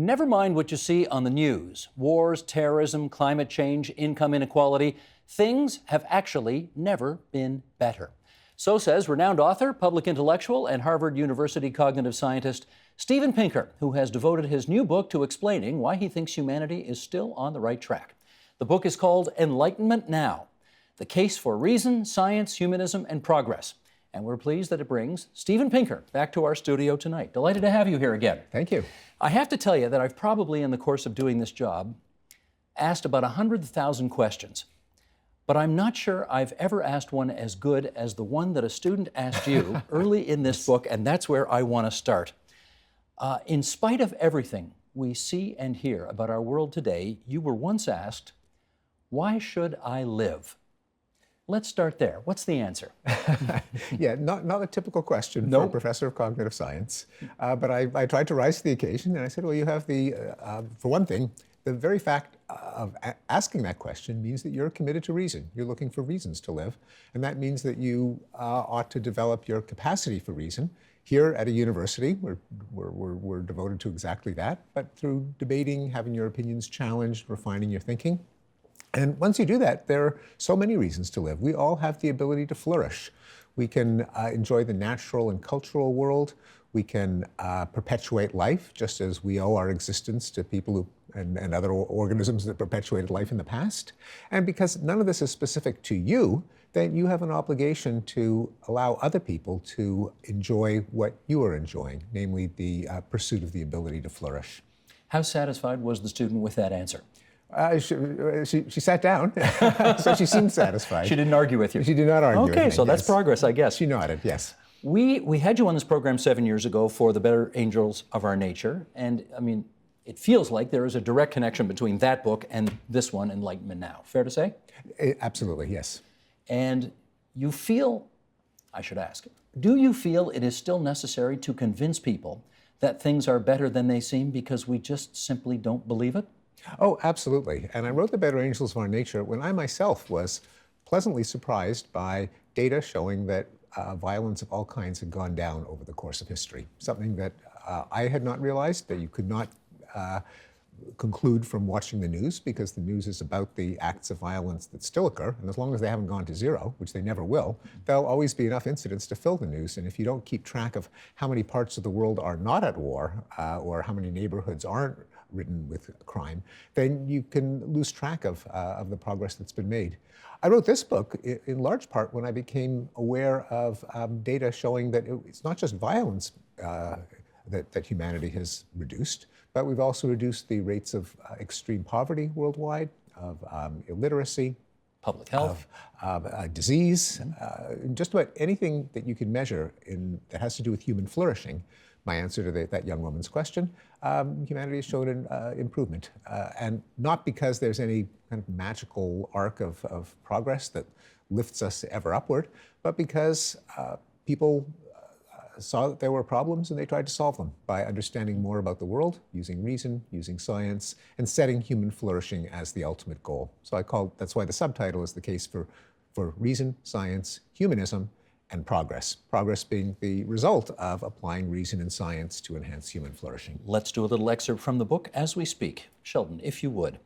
Never mind what you see on the news. Wars, terrorism, climate change, income inequality. Things have actually never been better. So says renowned author, public intellectual, and Harvard University cognitive scientist Steven Pinker, who has devoted his new book to explaining why he thinks humanity is still on the right track. The book is called Enlightenment Now: The Case for Reason, Science, Humanism, and Progress. And we're pleased that it brings Steven Pinker back to our studio tonight. Delighted to have you here again. Thank you. I have to tell you that I've probably, in the course of doing this job, asked about 100,000 questions. But I'm not sure I've ever asked one as good as the one that a student asked you early in this book, and that's where I want to start. In spite of everything we see and hear about our world today, you were once asked, "Why should I live?" Let's start there. What's the answer? Yeah, not a typical question for a professor of cognitive science, but I tried to rise to the occasion, and I said, well, you have for one thing, the very fact of asking that question means that you're committed to reason. You're looking for reasons to live, and that means that you ought to develop your capacity for reason. Here at a university, we're devoted to exactly that, but through debating, having your opinions challenged, refining your thinking. And once you do that, there are so many reasons to live. We all have the ability to flourish. We can enjoy the natural and cultural world. We can perpetuate life, just as we owe our existence to people and other organisms that perpetuated life in the past. And because none of this is specific to you, then you have an obligation to allow other people to enjoy what you are enjoying, namely the pursuit of the ability to flourish. How satisfied was the student with that answer? She sat down, so she seemed satisfied. She didn't argue with you? She did not argue with me. Okay, so that's progress, I guess. She nodded, yes. We had you on this program 7 years ago for The Better Angels of Our Nature, and I mean, it feels like there is a direct connection between that book and this one, Enlightenment Now. Fair to say? Absolutely, yes. And you feel, I should ask, do you feel it is still necessary to convince people that things are better than they seem because we just simply don't believe it? Oh, absolutely. And I wrote The Better Angels of Our Nature when I myself was pleasantly surprised by data showing that violence of all kinds had gone down over the course of history, something that I had not realized, that you could not conclude from watching the news, because the news is about the acts of violence that still occur, and as long as they haven't gone to zero, which they never will, there'll always be enough incidents to fill the news. And if you don't keep track of how many parts of the world are not at war, or how many neighborhoods aren't ridden with crime, then you can lose track of the progress that's been made. I wrote this book in large part when I became aware of data showing that it's not just violence that humanity has reduced, but we've also reduced the rates of extreme poverty worldwide, of illiteracy, public health, disease, just about anything that you can measure that has to do with human flourishing. My answer to that young woman's question, humanity has shown an improvement. And not because there's any kind of magical arc of progress that lifts us ever upward, but because people saw that there were problems and they tried to solve them by understanding more about the world, using reason, using science, and setting human flourishing as the ultimate goal. So that's why the subtitle is The Case for Reason, Science, Humanism, and Progress. Progress being the result of applying reason and science to enhance human flourishing. Let's do a little excerpt from the book as we speak. Sheldon, if you would.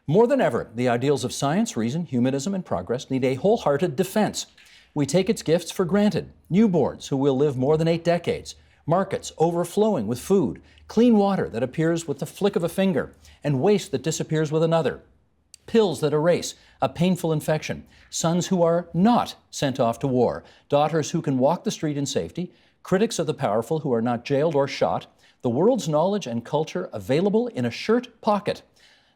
More than ever, the ideals of science, reason, humanism, and progress need a wholehearted defense. We take its gifts for granted. Newborns who will live more than 8 decades, markets overflowing with food, clean water that appears with the flick of a finger, and waste that disappears with another. Pills that erase a painful infection, sons who are not sent off to war, daughters who can walk the street in safety, critics of the powerful who are not jailed or shot, the world's knowledge and culture available in a shirt pocket.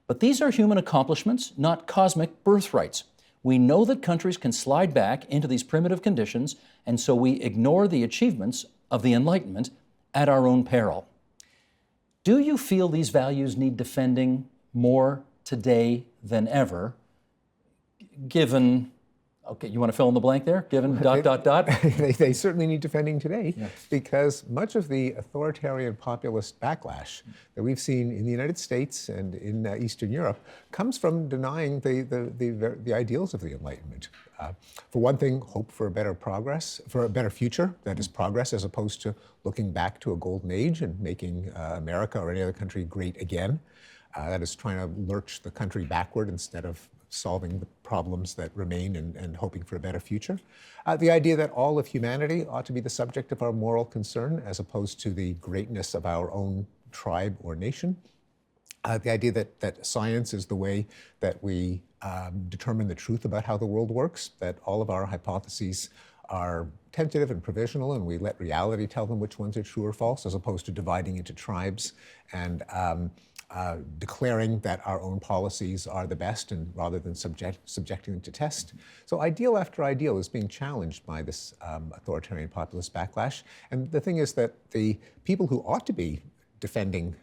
But these are human accomplishments, not cosmic birthrights. We know that countries can slide back into these primitive conditions, and so we ignore the achievements of the Enlightenment at our own peril. Do you feel these values need defending more today than ever, given Okay, you want to fill in the blank there, given ... They certainly need defending today, because much of the authoritarian populist backlash that we've seen in the United States and in Eastern Europe comes from denying the ideals of the Enlightenment. For one thing, hope for a better progress, for a better future, that is progress, as opposed to looking back to a golden age and making America or any other country great again. That is trying to lurch the country backward instead of solving the problems that remain and hoping for a better future. The idea that all of humanity ought to be the subject of our moral concern as opposed to the greatness of our own tribe or nation. The idea that science is the way that we determine the truth about how the world works, that all of our hypotheses are tentative and provisional, and we let reality tell them which ones are true or false, as opposed to dividing into tribes and declaring that our own policies are the best, and rather than subjecting them to test. So ideal after ideal is being challenged by this authoritarian populist backlash. And the thing is that the people who ought to be defending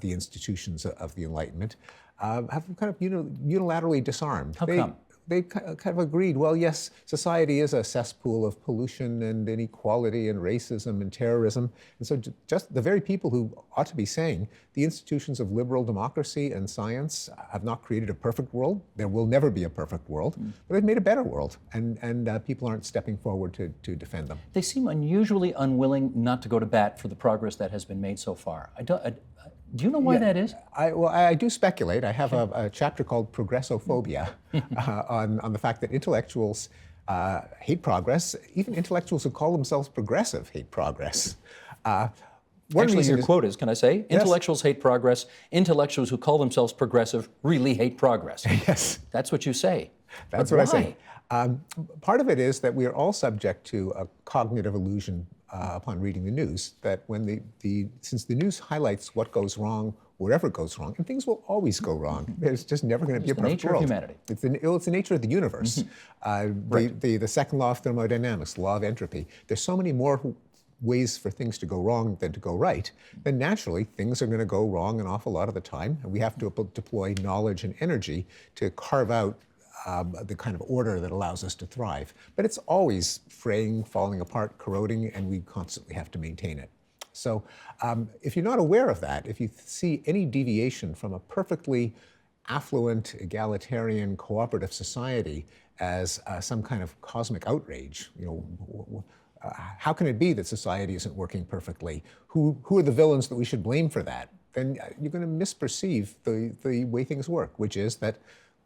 the institutions of the Enlightenment have kind of unilaterally disarmed. How come? They kind of agreed, well, yes, society is a cesspool of pollution and inequality and racism and terrorism. And so just the very people who ought to be saying the institutions of liberal democracy and science have not created a perfect world. There will never be a perfect world, but they've made a better world. And people aren't stepping forward to defend them. They seem unusually unwilling not to go to bat for the progress that has been made so far. Do you know why that is? I do speculate. I have a chapter called Progressophobia on the fact that intellectuals hate progress. Even intellectuals who call themselves progressive hate progress. Actually, your quote is, can I say? Yes. Intellectuals hate progress. Intellectuals who call themselves progressive really hate progress. Yes. That's what you say. That's what I say. Part of it is that we are all subject to a cognitive illusion upon reading the news, that when since the news highlights what goes wrong wherever it goes wrong, and things will always go wrong. There's just never going to be a perfect world. It's the nature of humanity. It's the nature of the universe. Right. The second law of thermodynamics, the law of entropy. There's so many more ways for things to go wrong than to go right, then naturally things are going to go wrong an awful lot of the time, and we have to deploy knowledge and energy to carve out the kind of order that allows us to thrive. But it's always fraying, falling apart, corroding, and we constantly have to maintain it. So if you're not aware of that, if you see any deviation from a perfectly affluent, egalitarian, cooperative society as some kind of cosmic outrage, how can it be that society isn't working perfectly? Who are the villains that we should blame for that? Then you're going to misperceive the way things work, which is that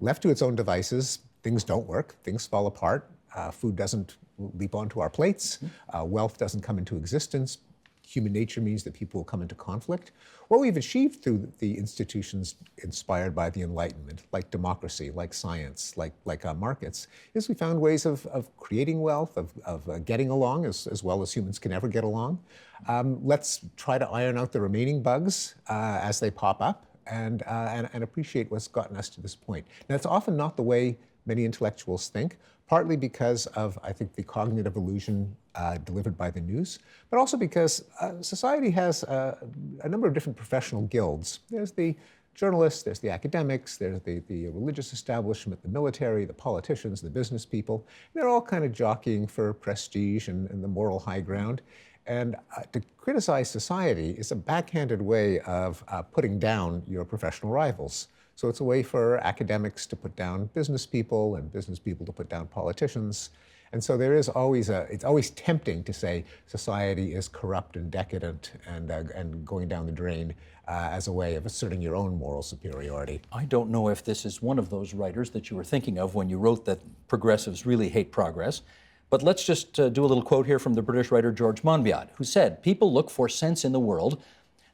left to its own devices, things don't work, things fall apart, food doesn't leap onto our plates, wealth doesn't come into existence, human nature means that people will come into conflict. What we've achieved through the institutions inspired by the Enlightenment, like democracy, like science, like markets, is we found ways of creating wealth, of getting along as well as humans can ever get along. Let's try to iron out the remaining bugs as they pop up, and appreciate what's gotten us to this point. Now, it's often not the way many intellectuals think, partly because of, I think, the cognitive illusion delivered by the news, but also because society has a number of different professional guilds. There's the journalists, there's the academics, there's the religious establishment, the military, the politicians, the business people. They're all kind of jockeying for prestige and the moral high ground. And to criticize society is a backhanded way of putting down your professional rivals. So it's a way for academics to put down business people and business people to put down politicians. And so there is always it's always tempting to say society is corrupt and decadent and going down the drain as a way of asserting your own moral superiority. I don't know if this is one of those writers that you were thinking of when you wrote that progressives really hate progress. But let's just do a little quote here from the British writer George Monbiot, who said, "People look for sense in the world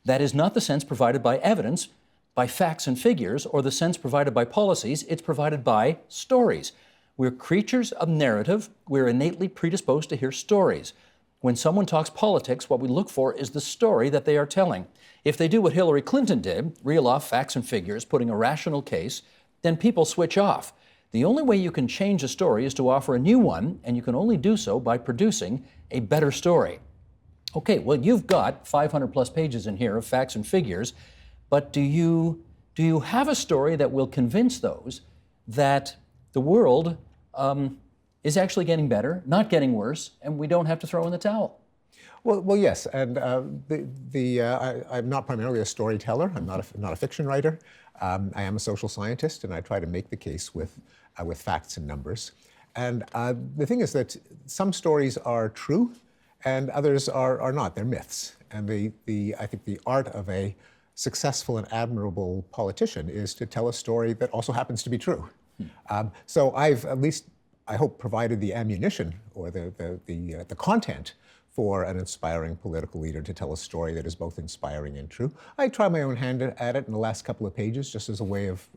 that is not the sense provided by evidence, by facts and figures, or the sense provided by policies. It's provided by stories. We're creatures of narrative. We're innately predisposed to hear stories. When someone talks politics, what we look for is the story that they are telling. If they do what Hillary Clinton did, reel off facts and figures, putting a rational case, then people switch off. The only way you can change a story is to offer a new one, and you can only do so by producing a better story." Okay, well, you've got 500 plus pages in here of facts and figures, but do you have a story that will convince those that the world is actually getting better, not getting worse, and we don't have to throw in the towel. Well, yes, and I'm not primarily a storyteller. I'm not a fiction writer. I am a social scientist, and I try to make the case with facts and numbers. And the thing is that some stories are true, and others are not. They're myths. And I think the art of a successful and admirable politician is to tell a story that also happens to be true. So I've at least, I hope, provided the ammunition or the content for an inspiring political leader to tell a story that is both inspiring and true. I try my own hand at it in the last couple of pages just as a way of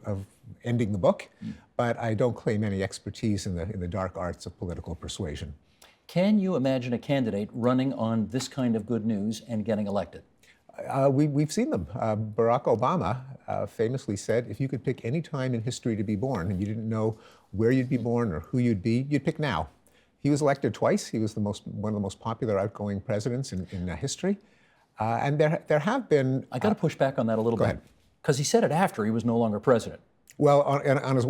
ending the book, but I don't claim any expertise in the dark arts of political persuasion. Can you imagine a candidate running on this kind of good news and getting elected? We've seen them. Barack Obama famously said, if you could pick any time in history to be born and you didn't know where you'd be born or who you'd be, you'd pick now. He was elected twice. He was one of the most popular outgoing presidents in history. And there have been... I got to push back on that a little bit. Go ahead. Because he said it after he was no longer president. Well,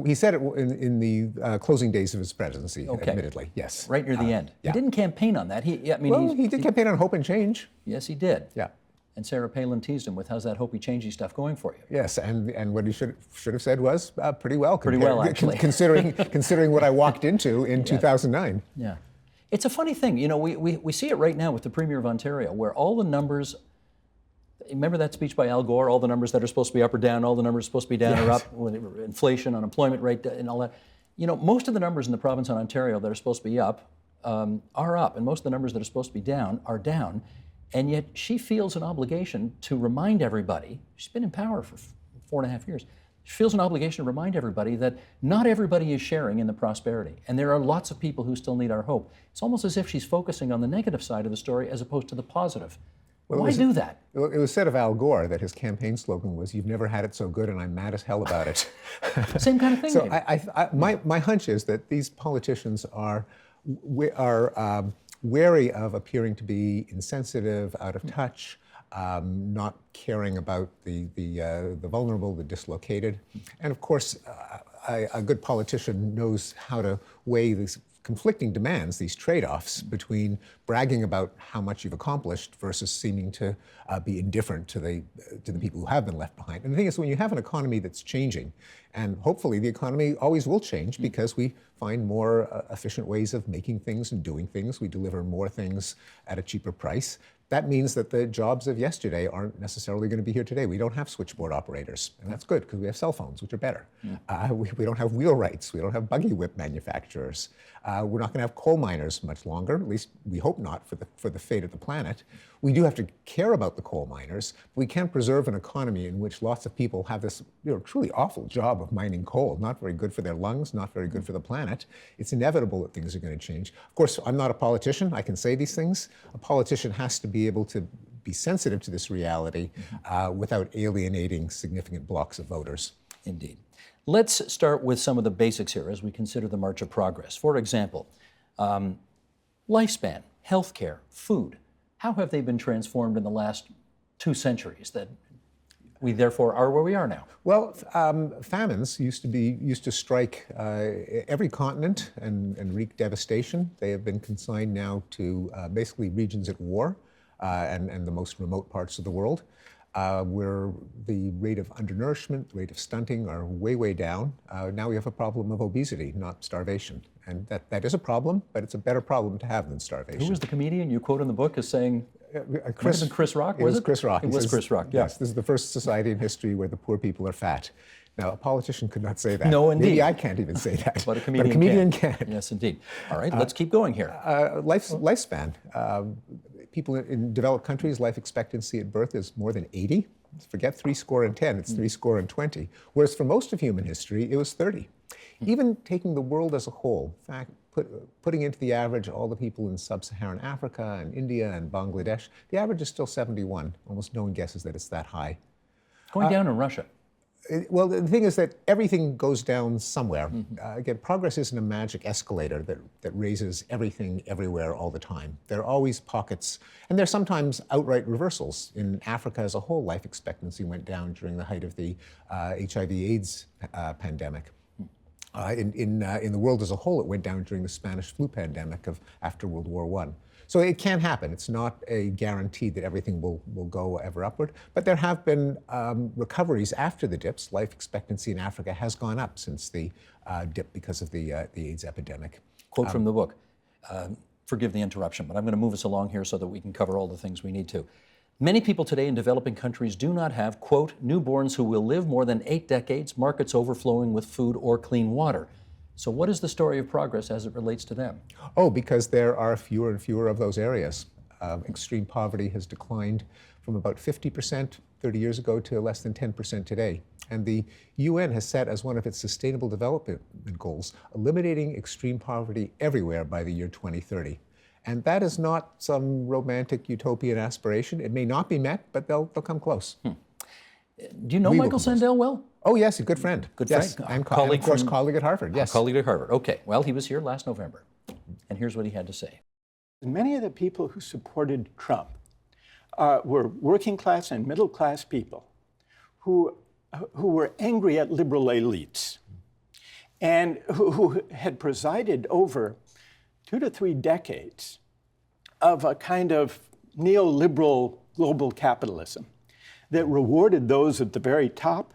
he said it in the closing days of his presidency, admittedly, yes. Right near the end. Yeah. He didn't campaign on that. He did campaign on hope and change. Yes, he did. Yeah. And Sarah Palin teased him with, how's that hopey changey stuff going for you? Yes, and what he should have said was pretty well. Pretty well, actually. considering what I walked into in 2009. Yeah. It's a funny thing. You know, we see it right now with the Premier of Ontario, where all the numbers, remember that speech by Al Gore, all the numbers that are supposed to be up or down, all the numbers supposed to be down or up, inflation, unemployment rate, and all that. You know, most of the numbers in the province of Ontario that are supposed to be up are up, and most of the numbers that are supposed to be down are down. And yet she feels an obligation to remind everybody, she's been in power for 4.5 years, she feels an obligation to remind everybody that not everybody is sharing in the prosperity. And there are lots of people who still need our hope. It's almost as if she's focusing on the negative side of the story as opposed to the positive. Why do that? Well, it was said of Al Gore that his campaign slogan was, "You've never had it so good and I'm mad as hell about it." Same kind of thing. So my hunch is that these politicians are wary of appearing to be insensitive, out of touch, not caring about the vulnerable, the dislocated. And of course, a good politician knows how to weigh these conflicting demands, these trade-offs between bragging about how much you've accomplished versus seeming to be indifferent to the people who have been left behind. And the thing is, when you have an economy that's changing, and hopefully the economy always will change because we find more efficient ways of making things and doing things, we deliver more things at a cheaper price. That means that the jobs of yesterday aren't necessarily going to be here today. We don't have switchboard operators, and that's good because we have cell phones, which are better. We don't have wheelwrights. We don't have buggy whip manufacturers. We're not going to have coal miners much longer, at least we hope not for the fate of the planet. We do have to care about the coal miners. But we can't preserve an economy in which lots of people have this truly awful job of mining coal, not very good for their lungs, not very good for the planet. It's inevitable that things are going to change. Of course, I'm not a politician. I can say these things. A politician has to be able to be sensitive to this reality without alienating significant blocks of voters. Indeed. Let's start with some of the basics here as we consider the march of progress. For example, lifespan, healthcare, food. How have they been transformed in the last 2 centuries that we therefore are where we are now? Well, famines used to strike every continent and wreak devastation. They have been consigned now to basically regions at war and the most remote parts of the world, where the rate of undernourishment, the rate of stunting are way, way down. Now we have a problem of obesity, not starvation. And that is a problem, but it's a better problem to have than starvation. Who was the comedian you quote in the book as saying, Chris Rock? It was Chris Rock. It was Chris Rock, yeah. Yes, this is the first society in history where the poor people are fat. Now, a politician could not say that. No, indeed. Maybe I can't even say that. But a comedian can. Yes, indeed. All right, let's keep going here. Lifespan. People in developed countries, life expectancy at birth is more than 80. Forget 70, it's 70. Whereas for most of human history, it was 30. Even taking the world as a whole, in fact, putting into the average all the people in sub-Saharan Africa and India and Bangladesh, the average is still 71. Almost no one guesses that it's that high. Going down in Russia. Well, the thing is that everything goes down somewhere. Again, progress isn't a magic escalator that raises everything everywhere all the time. There are always pockets, and there are sometimes outright reversals. In Africa as a whole, life expectancy went down during the height of the HIV/AIDS pandemic. In the world as a whole, it went down during the Spanish flu pandemic after World War I. So it can happen. It's not a guarantee that everything will go ever upward, but there have been recoveries after the dips. Life expectancy in Africa has gone up since the dip because of the AIDS epidemic. Quote from the book, forgive the interruption, but I'm going to move us along here so that we can cover all the things we need to. Many people today in developing countries do not have, quote, newborns who will live more than 8 decades, markets overflowing with food or clean water. So what is the story of progress as it relates to them? Oh, because there are fewer and fewer of those areas. Extreme poverty has declined from about 50% 30 years ago to less than 10% today. And the UN has set as one of its sustainable development goals, eliminating extreme poverty everywhere by the year 2030. And that is not some romantic utopian aspiration. It may not be met, but they'll come close. Do you know Michael Sandel well? Oh, yes, a good friend. Good friend? Yes, and of course, colleague at Harvard, yes. Colleague at Harvard, okay. Well, he was here last November, and here's what he had to say. Many of the people who supported Trump were working class and middle class people who were angry at liberal elites and who had presided over 2 to 3 decades of a kind of neoliberal global capitalism that rewarded those at the very top,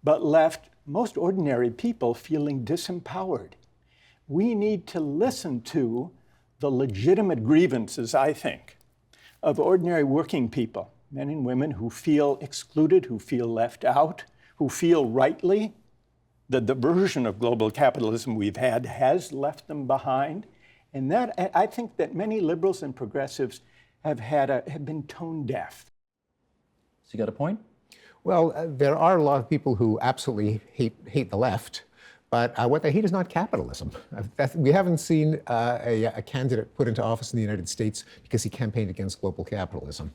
but left most ordinary people feeling disempowered. We need to listen to the legitimate grievances, I think, of ordinary working people, men and women who feel excluded, who feel left out, who feel rightly that the version of global capitalism we've had has left them behind. And that, I think that many liberals and progressives have been tone deaf. Has he got a point? Well, there are a lot of people who absolutely hate the left, but what they hate is not capitalism. We haven't seen a candidate put into office in the United States because he campaigned against global capitalism,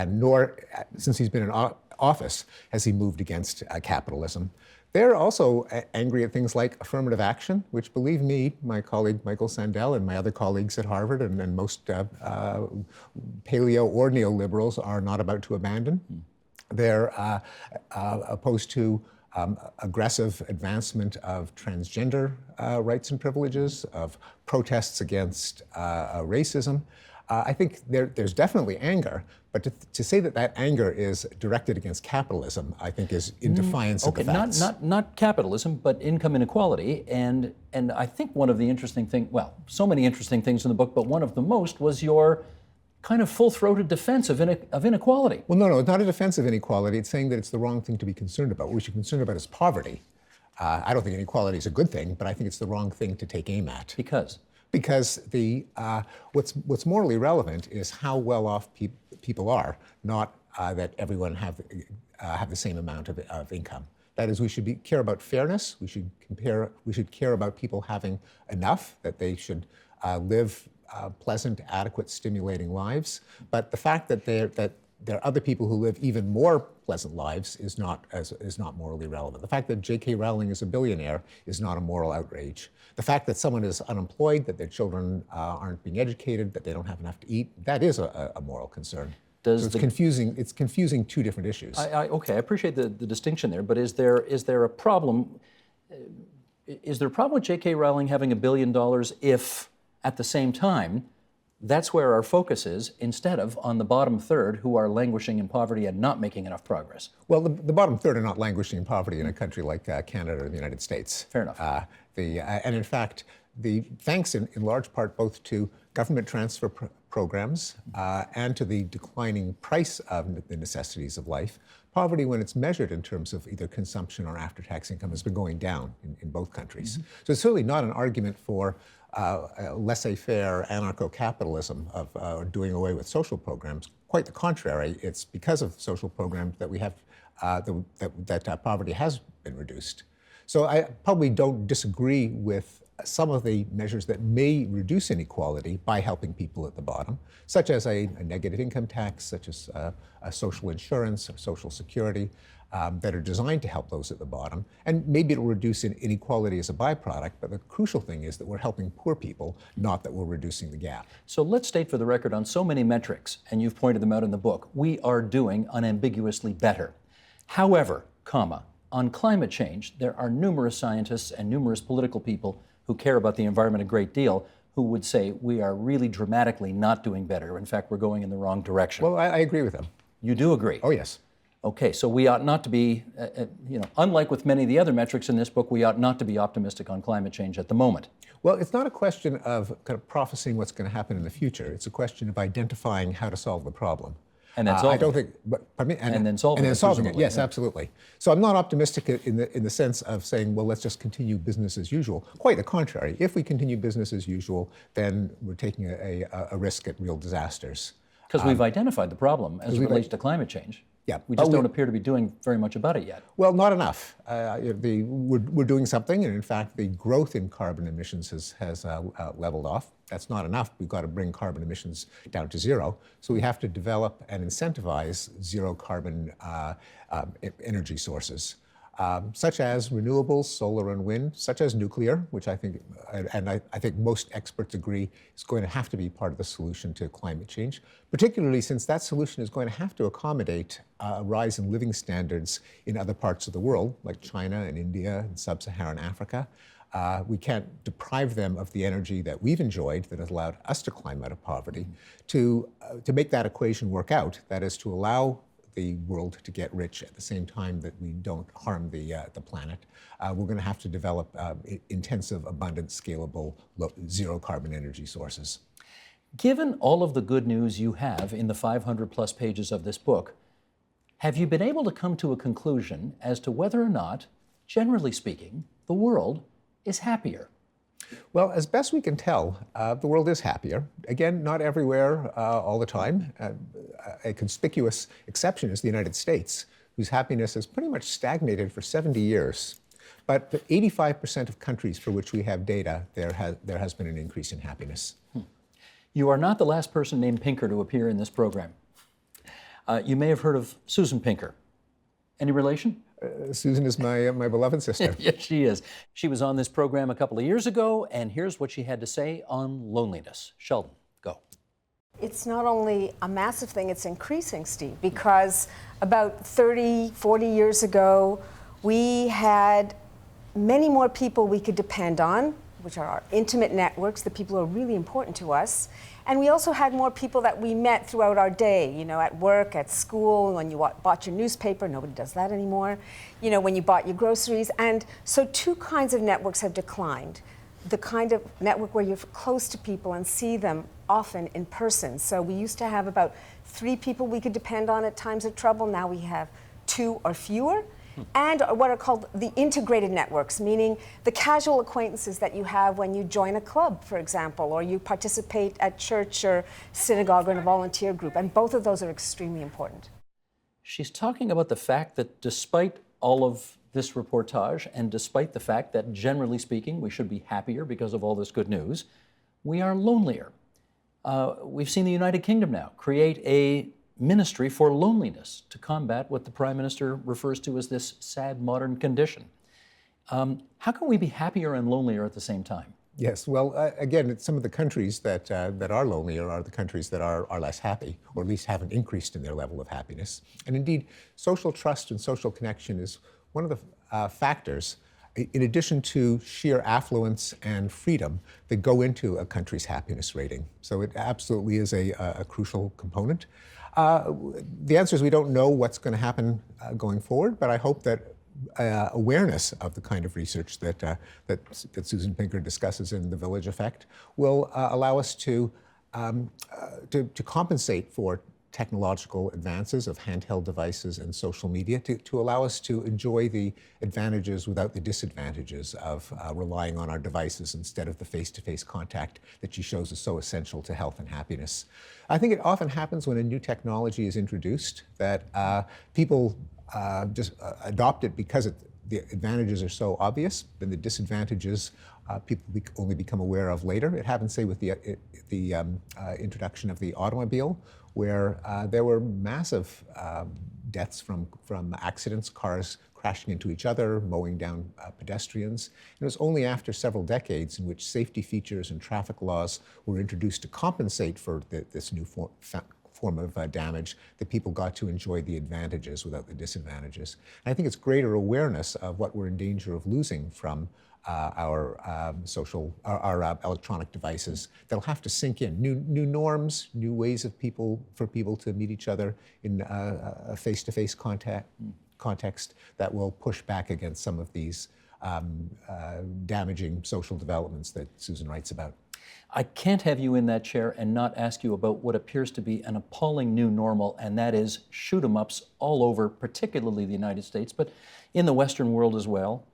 nor, since he's been in office, has he moved against capitalism. They're also angry at things like affirmative action, which, believe me, my colleague Michael Sandel and my other colleagues at Harvard and most paleo or neoliberals are not about to abandon. They're opposed to aggressive advancement of transgender rights and privileges, of protests against racism. I think there's definitely anger, but to say that anger is directed against capitalism, I think is in defiance of the facts. Not capitalism, but income inequality. And I think one of the interesting things, well, so many interesting things in the book, but one of the most was your kind of full-throated defense of inequality. Well, no, it's not a defense of inequality. It's saying that it's the wrong thing to be concerned about. What we should be concerned about is poverty. I don't think inequality is a good thing, but I think it's the wrong thing to take aim at. Because? Because what's morally relevant is how well off people are, not that everyone have the same amount of income. That is, we should care about fairness. We should care about people having enough, that they should live pleasant, adequate, stimulating lives. But the fact that there are other people who live even more pleasant lives is not morally relevant. The fact that J.K. Rowling is a billionaire is not a moral outrage. The fact that someone is unemployed, that their children aren't being educated, that they don't have enough to eat, that is a moral concern. So it's confusing two different issues. Okay, I appreciate the distinction there, but is there a problem? Is there a problem with J.K. Rowling having $1 billion if, at the same time, that's where our focus is, instead of on the bottom third who are languishing in poverty and not making enough progress? Well, the bottom third are not languishing in poverty in a country like Canada or the United States. Fair enough. And in fact, thanks in large part both to government transfer programs and to the declining price of the necessities of life, poverty, when it's measured in terms of either consumption or after-tax income, has been going down in both countries. Mm-hmm. So it's certainly not an argument for laissez-faire anarcho-capitalism of doing away with social programs. Quite the contrary, it's because of social programs that we have that poverty has been reduced. So I probably don't disagree with some of the measures that may reduce inequality by helping people at the bottom, such as a negative income tax, such as a social insurance, or social security, that are designed to help those at the bottom. And maybe it'll reduce inequality as a byproduct, but the crucial thing is that we're helping poor people, not that we're reducing the gap. So let's state for the record, on so many metrics, and you've pointed them out in the book, we are doing unambiguously better. However, on climate change, there are numerous scientists and numerous political people who care about the environment a great deal who would say we are really dramatically not doing better. In fact, we're going in the wrong direction. Well, I agree with them. You do agree? Oh, yes. Okay, so we ought not to be, unlike with many of the other metrics in this book, we ought not to be optimistic on climate change at the moment. Well, it's not a question of kind of prophesying what's going to happen in the future. It's a question of identifying how to solve the problem. And then solving I don't think, but, pardon me, and then solving it, presumably, yes, yeah. absolutely. So I'm not optimistic in the sense of saying, well, let's just continue business as usual. Quite the contrary. If we continue business as usual, then we're taking a risk at real disasters. Because we've identified the problem as it relates to climate change. Yeah, we just don't appear to be doing very much about it yet. Well, not enough. We're doing something, and in fact, the growth in carbon emissions has leveled off. That's not enough. We've got to bring carbon emissions down to zero. So we have to develop and incentivize zero carbon energy sources, such as renewables, solar and wind, such as nuclear, which I think, and I think most experts agree, is going to have to be part of the solution to climate change, particularly since that solution is going to have to accommodate a rise in living standards in other parts of the world, like China and India and sub-Saharan Africa. We can't deprive them of the energy that we've enjoyed that has allowed us to climb out of poverty. To make that equation work out, that is to allow the world to get rich at the same time that we don't harm the planet, we're going to have to develop intensive, abundant, scalable, zero carbon energy sources. Given all of the good news you have in the 500 plus pages of this book, have you been able to come to a conclusion as to whether or not, generally speaking, the world is happier? Well, as best we can tell, the world is happier. Again, not everywhere all the time. A conspicuous exception is the United States, whose happiness has pretty much stagnated for 70 years. But 85% of countries for which we have data, there has been an increase in happiness. You are not the last person named Pinker to appear in this program. You may have heard of Susan Pinker. Any relation? Susan is my beloved sister. Yes, she is. She was on this program a couple of years ago, and here's what she had to say on loneliness. Sheldon, go. It's not only a massive thing, it's increasing, Steve, because about 30, 40 years ago, we had many more people we could depend on, which are our intimate networks, the people who are really important to us. And we also had more people that we met throughout our day, you know, at work, at school, when you bought your newspaper, nobody does that anymore, you know, when you bought your groceries. And so two kinds of networks have declined. The kind of network where you're close to people and see them often in person. So we used to have about 3 people we could depend on at times of trouble. Now we have 2 or fewer. And what are called the integrated networks, meaning the casual acquaintances that you have when you join a club, for example, or you participate at church or synagogue or in a volunteer group. And both of those are extremely important. She's talking about the fact that despite all of this reportage, and despite the fact that, generally speaking, we should be happier because of all this good news, we are lonelier. We've seen the United Kingdom now create a ministry for loneliness to combat what the Prime Minister refers to as this sad modern condition. How can we be happier and lonelier at the same time? Yes, well, again, some of the countries that are lonelier are the countries that are less happy, or at least haven't increased in their level of happiness. And indeed, social trust and social connection is one of the factors, in addition to sheer affluence and freedom, that go into a country's happiness rating. So it absolutely is a crucial component. The answer is we don't know what's going to happen going forward, but I hope that awareness of the kind of research that Susan Pinker discusses in The Village Effect will allow us to compensate for technological advances of handheld devices and social media, to allow us to enjoy the advantages without the disadvantages of relying on our devices instead of the face-to-face contact that she shows is so essential to health and happiness. I think it often happens when a new technology is introduced that people just adopt it because the advantages are so obvious, and the disadvantages people only become aware of later. It happened, say, with the introduction of the automobile, where there were massive deaths from accidents, cars crashing into each other, mowing down pedestrians. And it was only after several decades in which safety features and traffic laws were introduced to compensate for this new form of damage, that people got to enjoy the advantages without the disadvantages. And I think it's greater awareness of what we're in danger of losing from our electronic devices that'll have to sink in. New norms, new ways for people to meet each other in a face-to-face context that will push back against some of these damaging social developments that Susan writes about. I can't have you in that chair and not ask you about what appears to be an appalling new normal, and that is shoot-em-ups all over, particularly the United States, but in the Western world as well.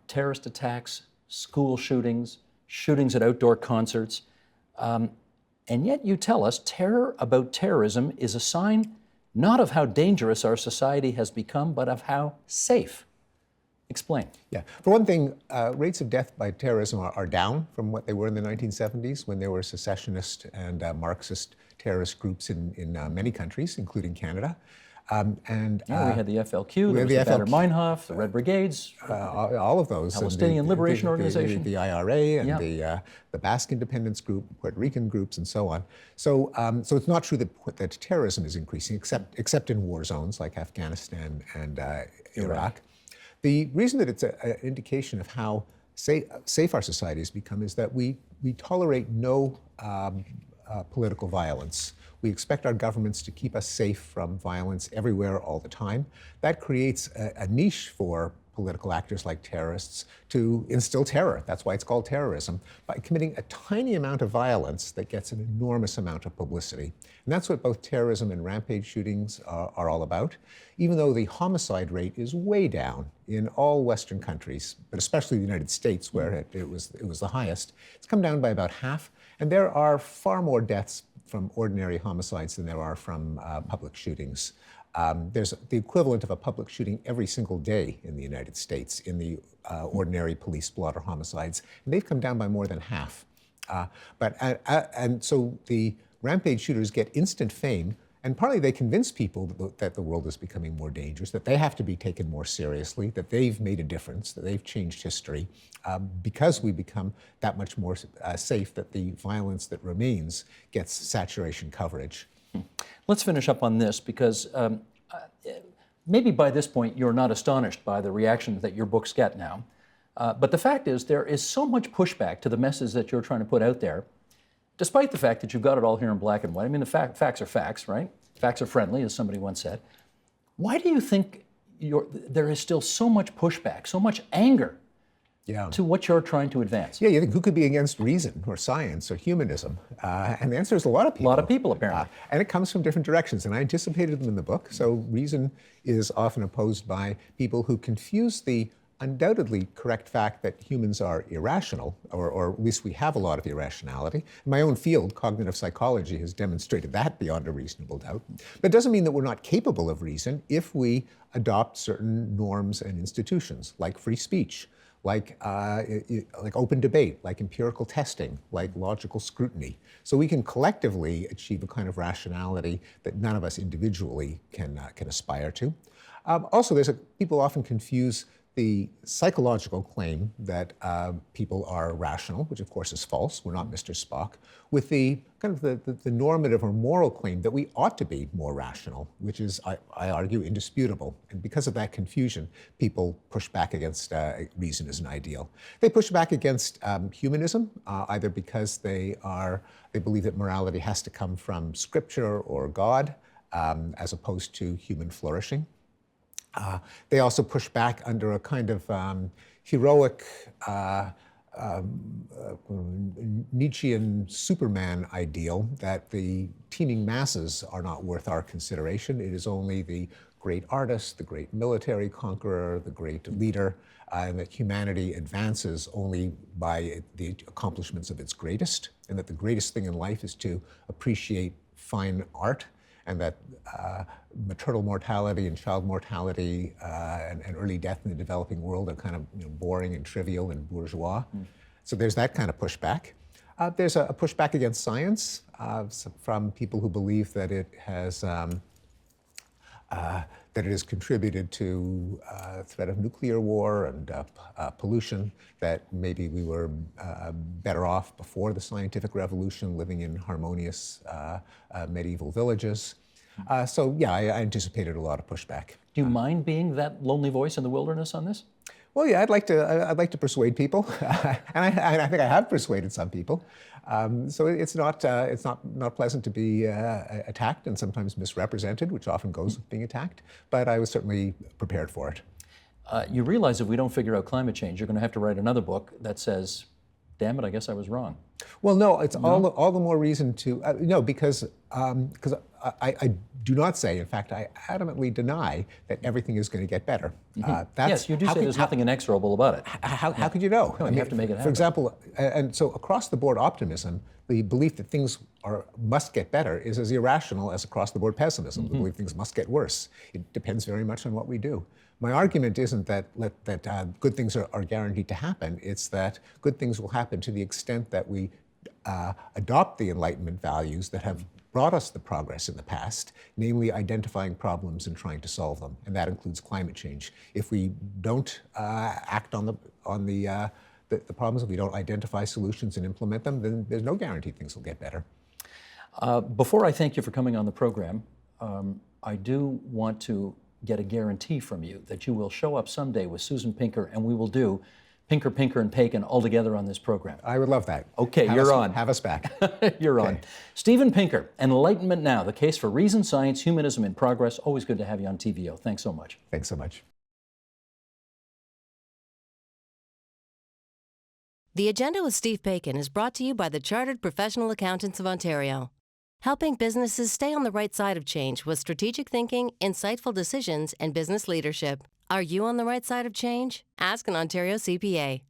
Terrorist attacks, school shootings, shootings at outdoor concerts. And yet you tell us terror about terrorism is a sign not of how dangerous our society has become, but of how safe. Explain. Yeah. For one thing, rates of death by terrorism are down from what they were in the 1970s when there were secessionist and Marxist terrorist groups in many countries, including Canada. We had the FLQ, there was the Bader Meinhof, the Red Brigades, all of those. Palestinian Liberation Organization. The IRA and the Basque Independence Group, Puerto Rican groups, and so on. So it's not true that terrorism is increasing, except in war zones like Afghanistan and Iraq. The reason that it's an indication of how safe our society has become is that we tolerate no political violence. We expect our governments to keep us safe from violence everywhere all the time. That creates a niche for political actors like terrorists to instill terror. That's why it's called terrorism, by committing a tiny amount of violence that gets an enormous amount of publicity. And that's what both terrorism and rampage shootings are all about. Even though the homicide rate is way down in all Western countries, but especially the United States, where it was the highest, it's come down by about half. And there are far more deaths from ordinary homicides than there are from public shootings. There's the equivalent of a public shooting every single day in the United States in the ordinary police blotter homicides, and they've come down by more than half. And so the rampage shooters get instant fame, and partly they convince people that the world is becoming more dangerous, that they have to be taken more seriously, that they've made a difference, that they've changed history, because we become that much more safe, that the violence that remains gets saturation coverage. Let's finish up on this, because maybe by this point you're not astonished by the reaction that your books get now. But the fact is there is so much pushback to the message that you're trying to put out there, despite the fact that you've got it all here in black and white. I mean, the facts are facts, right? Facts are friendly, as somebody once said. Why do you think there is still so much pushback, so much anger to what you're trying to advance? Yeah, you think who could be against reason or science or humanism? And the answer is a lot of people. A lot of people, apparently. And it comes from different directions, and I anticipated them in the book. So reason is often opposed by people who confuse the undoubtedly correct fact that humans are irrational, or at least we have a lot of irrationality. In my own field, cognitive psychology, has demonstrated that beyond a reasonable doubt. But it doesn't mean that we're not capable of reason if we adopt certain norms and institutions, like free speech, like open debate, like empirical testing, like logical scrutiny. So we can collectively achieve a kind of rationality that none of us individually can aspire to. Also, people often confuse the psychological claim that people are rational, which of course is false, we're not Mr. Spock, with the kind of the normative or moral claim that we ought to be more rational, which is, I argue, indisputable. And because of that confusion, people push back against reason as an ideal. They push back against humanism, either because they believe that morality has to come from scripture or God, as opposed to human flourishing. They also push back under a kind of heroic Nietzschean Superman ideal that the teeming masses are not worth our consideration. It is only the great artist, the great military conqueror, the great leader, and that humanity advances only by the accomplishments of its greatest, and that the greatest thing in life is to appreciate fine art, and that maternal mortality and child mortality and early death in the developing world are kind of boring and trivial and bourgeois. So there's that kind of pushback. There's a pushback against science from people who believe that it has that it has contributed to threat of nuclear war and pollution, that maybe we were better off before the scientific revolution living in harmonious medieval villages. So yeah, I anticipated a lot of pushback. Do you mind being that lonely voice in the wilderness on this? Well, yeah, I'd like to persuade people, and I think I have persuaded some people. So it's not pleasant to be attacked and sometimes misrepresented, which often goes with being attacked. But I was certainly prepared for it. You realize if we don't figure out climate change, you're going to have to write another book that says, "Damn it, I guess I was wrong." Well, no, it's all the more reason to no, because I do not say, in fact, I adamantly deny that everything is going to get better. Yes, you do say there's nothing inexorable about it. How could you know? No, you have to make it happen. For example, and so across the board optimism, the belief that things must get better is as irrational as across the board pessimism. The belief things must get worse. It depends very much on what we do. My argument isn't that good things are guaranteed to happen. It's that good things will happen to the extent that we adopt the Enlightenment values that have brought us the progress in the past, namely identifying problems and trying to solve them, and that includes climate change. If we don't act on the problems, if we don't identify solutions and implement them, then there's no guarantee things will get better. Before I thank you for coming on the program, I do want to get a guarantee from you that you will show up someday with Susan Pinker and we will do Pinker, Pinker, and Pagan all together on this program. I would love that. Okay, you're on. Have us back. You're on. Stephen Pinker, Enlightenment Now, the case for reason, science, humanism, and progress. Always good to have you on TVO. Thanks so much. Thanks so much. The Agenda with Steve Paikin is brought to you by the Chartered Professional Accountants of Ontario, helping businesses stay on the right side of change with strategic thinking, insightful decisions, and business leadership. Are you on the right side of change? Ask an Ontario CPA.